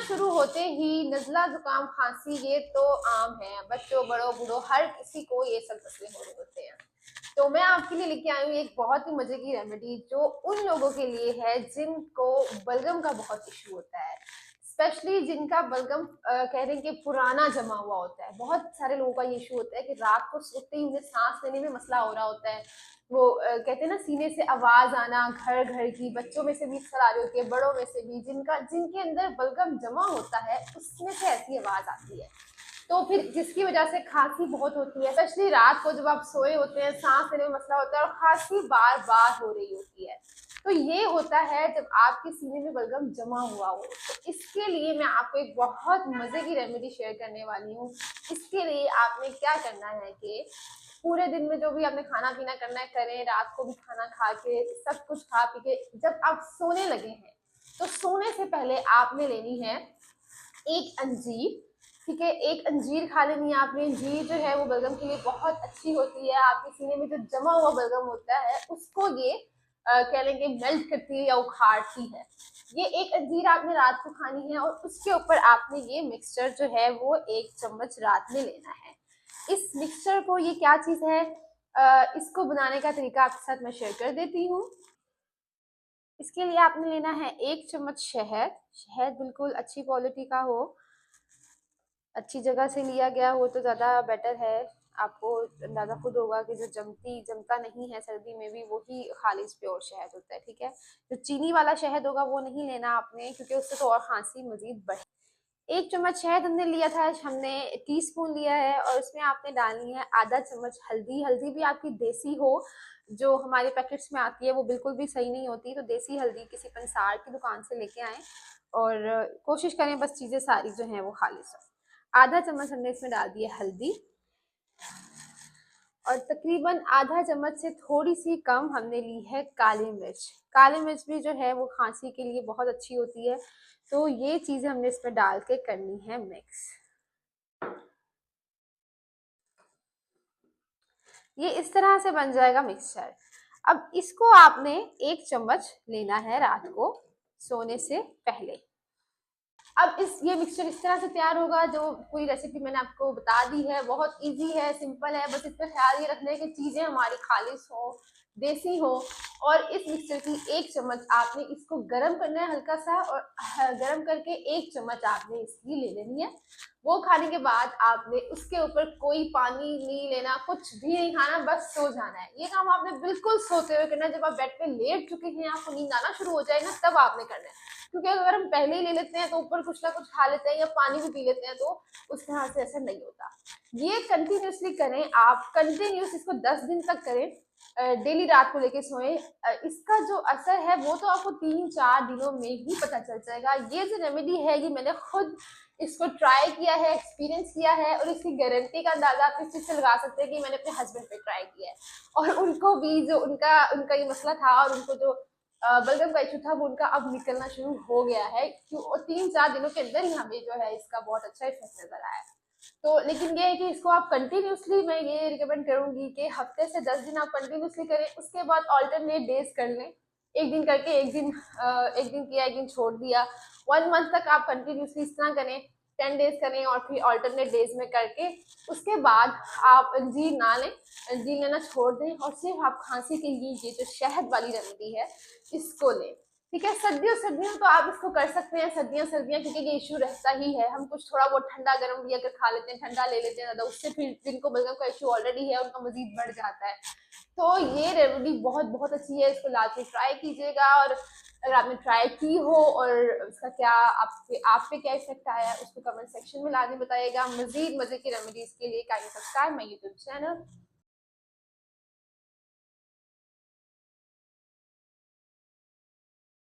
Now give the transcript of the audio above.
शुरू होते ही नज़ला, जुकाम, खांसी ये तो आम है। बच्चों, बड़ों, बूढ़ों हर किसी को ये सब मसले हो रहे होते हैं। तो मैं आपके लिए लेके आई हूँ एक बहुत ही मजे की रेमेडी जो उन लोगों के लिए है जिनको बलगम का बहुत इशू होता है। स्पेशली जिनका बलगम कह रहे हैं कि पुराना जमा हुआ होता है। बहुत सारे लोगों का ये इशू होता है कि रात को सोते ही उन्हें सांस लेने में मसला हो रहा होता है। वो कहते हैं ना, सीने से आवाज आना, घर घर की, बच्चों में से भी अक्सर आ रही होती है, बड़ों में से भी, जिनके अंदर बलगम जमा होता है उसमें से ऐसी आवाज आती है। तो फिर जिसकी वजह से खांसी बहुत होती है, स्पेशली रात को जब आप सोए होते हैं, सांस लेने में मसला होता है और खांसी बार बार हो रही होती है। तो ये होता है जब आपके सीने में बलगम जमा हुआ हो। तो इसके लिए मैं आपको एक बहुत मजे की रेमेडी शेयर करने वाली हूँ। इसके लिए आपने क्या करना है कि पूरे दिन में जो भी आपने खाना पीना करना है करें, रात को भी खाना खा के सब कुछ खा पी के जब आप सोने लगे हैं तो सोने से पहले आपने लेनी है एक अंजीर। ठीक है, एक अंजीर खा लेनी है आपने। अंजीर जो है वो बलगम के लिए बहुत अच्छी होती है। आपके सीने में जो जमा हुआ बलगम होता है उसको ये कह लेंगे मेल्ट करती है या उखाड़ती है। ये एक अंजीर आपने रात को खानी है और उसके ऊपर आपने ये मिक्सचर जो है वो 1 चम्मच रात में लेना है। इस मिक्सचर को, ये क्या चीज है, इसको बनाने का तरीका आपके साथ मैं शेयर कर देती हूँ। इसके लिए आपने लेना है 1 चम्मच शहद। शहद बिल्कुल अच्छी क्वालिटी का हो, अच्छी जगह से लिया गया हो तो ज़्यादा बेटर है। आपको अंदाज़ा खुद होगा कि जो जमता नहीं है सर्दी में भी, वही खालिस प्योर शहद होता है। ठीक है, जो चीनी वाला शहद होगा वो नहीं लेना आपने, क्योंकि उससे तो और खांसी मजीद बढ़े। 1 चम्मच शहद हमने लिया था, हमने टीस्पून लिया है और उसमें आपने डालनी है आधा चम्मच हल्दी। हल्दी भी आपकी देसी हो, जो हमारे पैकेट्स में आती है वो बिल्कुल भी सही नहीं होती। तो देसी हल्दी किसी पंसार की दुकान से लेके आएँ और कोशिश करें बस चीज़ें सारी जो हैं वो खालिस हो। आधा चम्मच हमने इसमें डाल दी है हल्दी और तकरीबन आधा चम्मच से थोड़ी सी कम हमने ली है काली मिर्च। काली मिर्च भी जो है वो खांसी के लिए बहुत अच्छी होती है। तो ये चीज़ें हमने इसमें डाल के करनी है मिक्स। ये इस तरह से बन जाएगा मिक्सचर। अब इसको आपने 1 चम्मच लेना है रात को सोने से पहले। अब ये मिक्सचर इस तरह से तैयार होगा। जो पूरी रेसिपी मैंने आपको बता दी है बहुत इजी है, सिंपल है। बस इसमें ख्याल ये रखना है कि चीज़ें हमारी खालिस हो, देसी हो। और इस मिक्सचर की 1 चम्मच आपने इसको गरम करना है हल्का सा, और गरम करके 1 चम्मच आपने इसकी ले लेनी है। वो खाने के बाद आपने उसके ऊपर कोई पानी नहीं लेना, कुछ भी नहीं खाना, बस सो जाना है। ये काम आपने बिल्कुल सोते हुए करना है। जब आप बेड पे लेट चुके हैं, आपको नींद आना शुरू हो जाए ना, तब आपने करना है। क्योंकि अगर हम पहले ही ले लेते हैं तो ऊपर कुछ ना कुछ खा लेते हैं या पानी भी पी लेते हैं, तो उस तरह से ऐसा नहीं होता। ये कंटिन्यूसली करें आप, कंटिन्यूस इसको 10 दिन तक करें। डेली रात को लेके सोएं। इसका जो असर है वो तो आपको 3-4 दिनों में ही पता चल जाएगा। ये जो रेमेडी है ये मैंने खुद इसको ट्राई किया है, एक्सपीरियंस किया है, और इसकी गारंटी का अंदाजा आप इस चीज से लगा सकते हैं कि मैंने अपने हस्बैंड पे ट्राई किया है और उनको भी जो उनका उनका ये मसला था और उनको जो बलगम का इशू था वो उनका अब निकलना शुरू हो गया है। क्यों, 3-4 दिनों के अंदर ही हमें जो है इसका बहुत अच्छा इफेक्ट नजर आया है। तो लेकिन ये है कि इसको आप कंटिन्यूसली, मैं ये रिकमेंड करूंगी कि हफ्ते से 10 दिन आप कंटिन्यूसली करें। उसके बाद ऑल्टरनेट डेज कर लें, एक दिन करके एक दिन किया, एक दिन छोड़ दिया। 1 मंथ तक आप कंटिन्यूसली इस तरह करें, 10 डेज करें और फिर ऑल्टरनेट डेज में करके उसके बाद आप अंजीर ना लें, अंजीर लेना छोड़ दें और सिर्फ आप खांसी के लिए ये जो शहद वाली रेमेडी है इसको लें। ठीक है, सर्दियों तो आप इसको कर सकते हैं। सर्दियां क्योंकि ये इशू रहता ही है। हम कुछ थोड़ा बहुत ठंडा गर्म भी अगर खा लेते हैं, ठंडा ले लेते हैं ज्यादा, उससे फिर जिनको बलगम का इशू ऑलरेडी है उनका मजीद बढ़ जाता है। तो ये रेमेडी बहुत बहुत अच्छी है, इसको लाके ट्राई कीजिएगा। और अगर आपने ट्राई की हो और उसका क्या आप पे क्या इफेक्ट आया है उसको कमेंट सेक्शन में लाजमी बताइएगा। मजीद मजे की रेमेडीज के लिए kindly subscribe my YouTube channel.